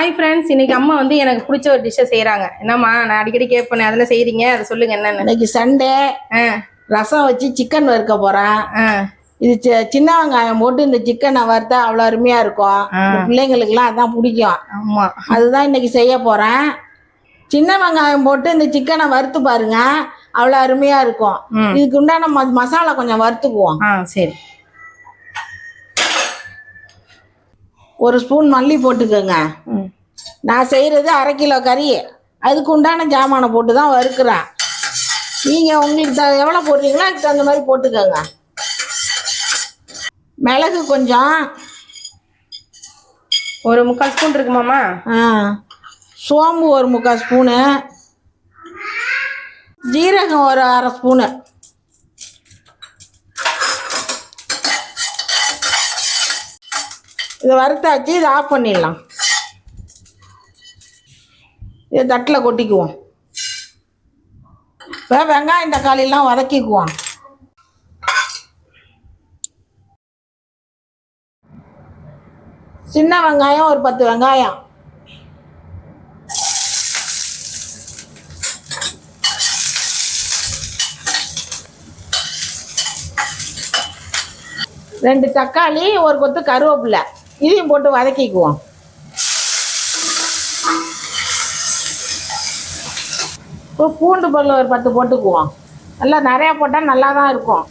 Hi friends, இன்னைக்கு அம்மா வந்து எனக்கு பிடிச்ச ஒரு டிஷ்ஷை செய்கிறாங்க. என்னம்மா, நான் அடிக்கடி கேட்பேன், அதில் செய்கிறீங்க, அதை சொல்லுங்கள் என்னென்னு. இன்னைக்கு சண்டே ரசம் வச்சு சிக்கன் வறுக்க போகிறேன். இது சின்ன வெங்காயம் போட்டு இந்த சிக்கனை வறுத்தா அவ்வளோ அருமையாக இருக்கும். பிள்ளைங்களுக்குலாம் அதான் பிடிக்கும். ஆமாம், அதுதான் இன்னைக்கு செய்ய போகிறேன். சின்ன வெங்காயம் போட்டு இந்த சிக்கனை வறுத்து பாருங்க, அவ்வளோ அருமையாக இருக்கும். இதுக்கு உண்டான மசாலா கொஞ்சம் வறுத்துக்குவோம். சரி. ஒரு ஸ்பூன் மல்லி போட்டுக்கோங்க. நான் செய்கிறது 1/2 கிலோ கறி, அதுக்கு உண்டான ஜாமானை போட்டு தான் வறுக்கிறேன். நீங்கள் உங்களுக்கு எவ்வளோ போடுறீங்களோ அதுக்கு தகுந்த மாதிரி போட்டுக்கோங்க. மிளகு கொஞ்சம், ஒரு 3/4 ஸ்பூன் இருக்குமாம்மா. சோம்பு ஒரு 3/4 ஸ்பூனு, ஜீரகம் ஒரு 1/2 ஸ்பூனு, இதை வறுத்தாச்சு. இதை ஆஃப் பண்ணிடலாம். இதை தட்டில் கொட்டிக்குவோம். இப்போ வெங்காயம் தக்காளிலாம் வதக்கிக்குவோம். சின்ன வெங்காயம் ஒரு 10 வெங்காயம், ரெண்டு தக்காளி, ஒரு கொத்து கருவேப்பிலை, இதையும் போட்டு வதக்கிக்குவோம். இப்போ பூண்டு பல் ஒரு 10 போட்டுக்குவோம். நல்லா நிறையா போட்டால் நல்லா தான் இருக்கும்.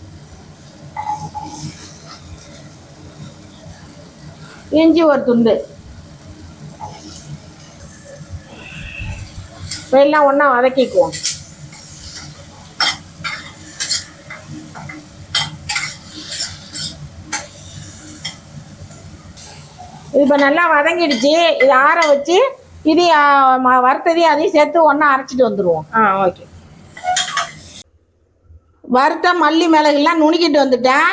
இஞ்சி ஒரு துண்டு. இப்போ எல்லாம் ஒன்றா வதக்கிக்குவோம். இப்போ நல்லா வதங்கிடுச்சு. இதை ஆற வச்சு இது வறுத்ததையும் அதையும் சேர்த்து ஒன்றா அரைச்சிட்டு வந்துடுவோம். ஓகே. வறுத்த மல்லி மிளகுலாம் நுணுக்கிட்டு வந்துட்டேன்.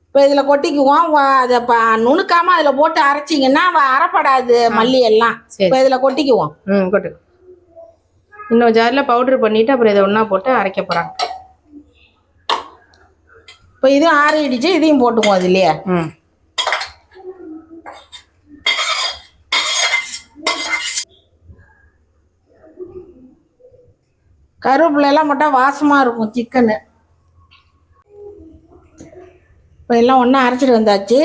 இப்போ இதில் கொட்டிக்குவோம். அதை நுணுக்காமல் அதில் போட்டு அரைச்சிங்கன்னா அரைப்படாது மல்லி எல்லாம். இப்போ இதில் கொட்டிக்குவோம். கொட்டு. இன்னும் ஜாரில் பவுட்ரு பண்ணிவிட்டு அப்புறம் இதை ஒன்றா போட்டு அரைக்க போகிறாங்க. இப்போ இதுவும் ஆறிடுச்சு, இதையும் போட்டுக்குவோம் இதுலையே. கருவேப்பிலையெல்லாம் மட்டும் வாசமாக இருக்கும் சிக்கனு. இப்போ எல்லாம் ஒன்றா அரைச்சிட்டு வந்தாச்சு.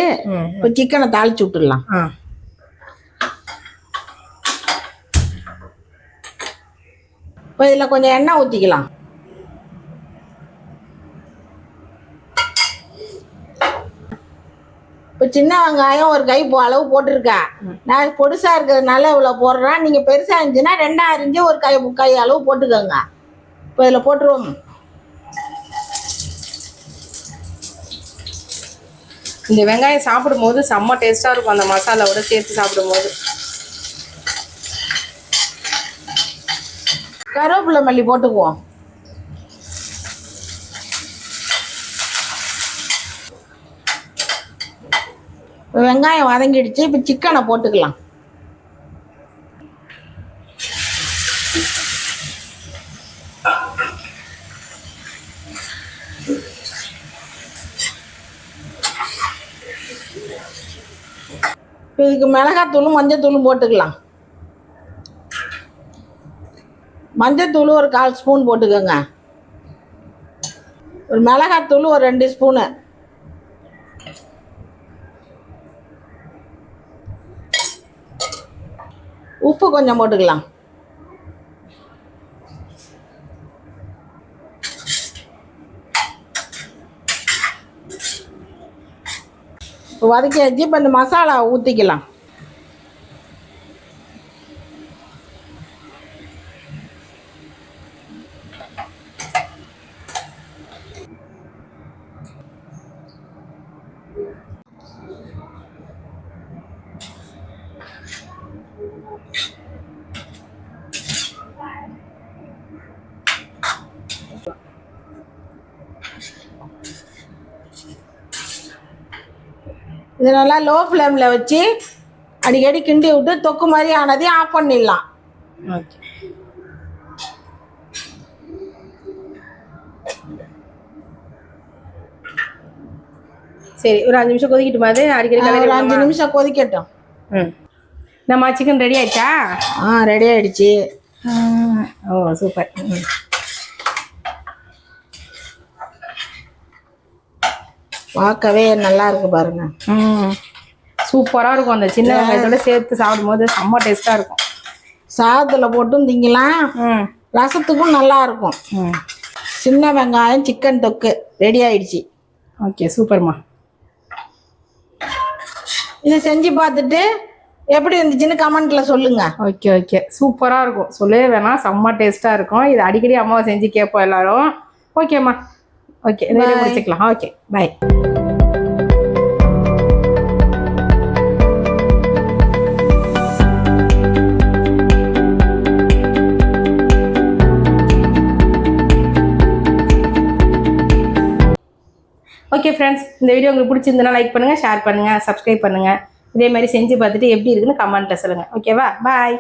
இப்போ சிக்கனை தாளிச்சு விட்டுடலாம். இப்போ இதில் கொஞ்சம் எண்ணெய் ஊற்றிக்கலாம். இப்போ சின்ன வெங்காயம் ஒரு கை அளவு போட்டிருக்கேன். நான் பொடுசாக இருக்கிறதுனால இவ்வளோ போடுறேன். நீங்கள் பெருசாக இருந்துச்சுன்னா 2 அரிஞ்சு ஒரு கை அளவு போட்டுக்கோங்க. இப்போ இதில் போட்டுருவோம். இந்த வெங்காயம் சாப்பிடும்போது செம்ம டேஸ்ட்டாக இருக்கும், அந்த மசாலாவோட சேர்த்து சாப்பிடும்போது. கருவேப்பிலை மல்லி போட்டுக்குவோம். வெங்காயம் வதங்கிடுச்சு. இப்போ சிக்கனை போட்டுக்கலாம். இதுக்கு மிளகாத்தூளும் மஞ்சத்தூளும் போட்டுக்கலாம். மஞ்சத்தூள் ஒரு 1/4 ஸ்பூன் போட்டுக்கோங்க. ஒரு மிளகாத்தூள் ஒரு 2 ஸ்பூனு, உப்பு கொஞ்சம் போட்டுக்கலாம். வதக்கி வச்சு இப்போ இந்த மசாலா ஊற்றிக்கலாம். இது நல்லா லோ ஃப்ளேமில் வச்சு அடிக்கடி கிண்டி விட்டு தொக்கு மாதிரி ஆனதையும் ஆஃப் பண்ணிடலாம். ஓகே. சரி, ஒரு 5 நிமிஷம் கொதிக்கட்டுமா? அது அடிக்கடி ஒரு 5 நிமிஷம் கொதிக்கட்டும். நம்ம சிக்கன் ரெடி ஆயிடுச்சா? ரெடி ஆயிடுச்சு. ஓ சூப்பர். பார்க்கவே நல்லா இருக்கு பாருங்க. சூப்பராக இருக்கும். அந்த சின்ன வெங்காயத்தோட சேர்த்து சாப்பிடும்போது செம்ம டேஸ்ட்டாக இருக்கும். சாதத்தில் போட்டும் திங்கலாம், ரசத்துக்கும் நல்லா இருக்கும். சின்ன வெங்காயம் சிக்கன் தொக்கு ரெடி ஆயிடுச்சு. ஓகே சூப்பர்மா. இதை செஞ்சு பார்த்துட்டு எப்படி இருந்துச்சுன்னு கமெண்ட்ல சொல்லுங்க. ஓகே ஓகே சூப்பராக இருக்கும். சொல்லவே வேணாம், செம்ம டேஸ்ட்டாக இருக்கும். இது அடிக்கடி அம்மாவை செஞ்சு கேட்போம் எல்லாரும். ஓகேம்மா. ஓகே முடிச்சுக்கலாம். Okay bye. ஓகே ஃப்ரெண்ட்ஸ், இந்த வீடியோ உங்களுக்கு பிடிச்சிருந்தனா லைக் பண்ணுங்கள், ஷேர் பண்ணுங்கள், சப்ஸ்கிரைப் பண்ணுங்கள். இதே மாதிரி செஞ்சு பார்த்துட்டு எப்படி இருக்குன்னு கமெண்ட்டில் சொல்லுங்கள். ஓகேவா? பாய்.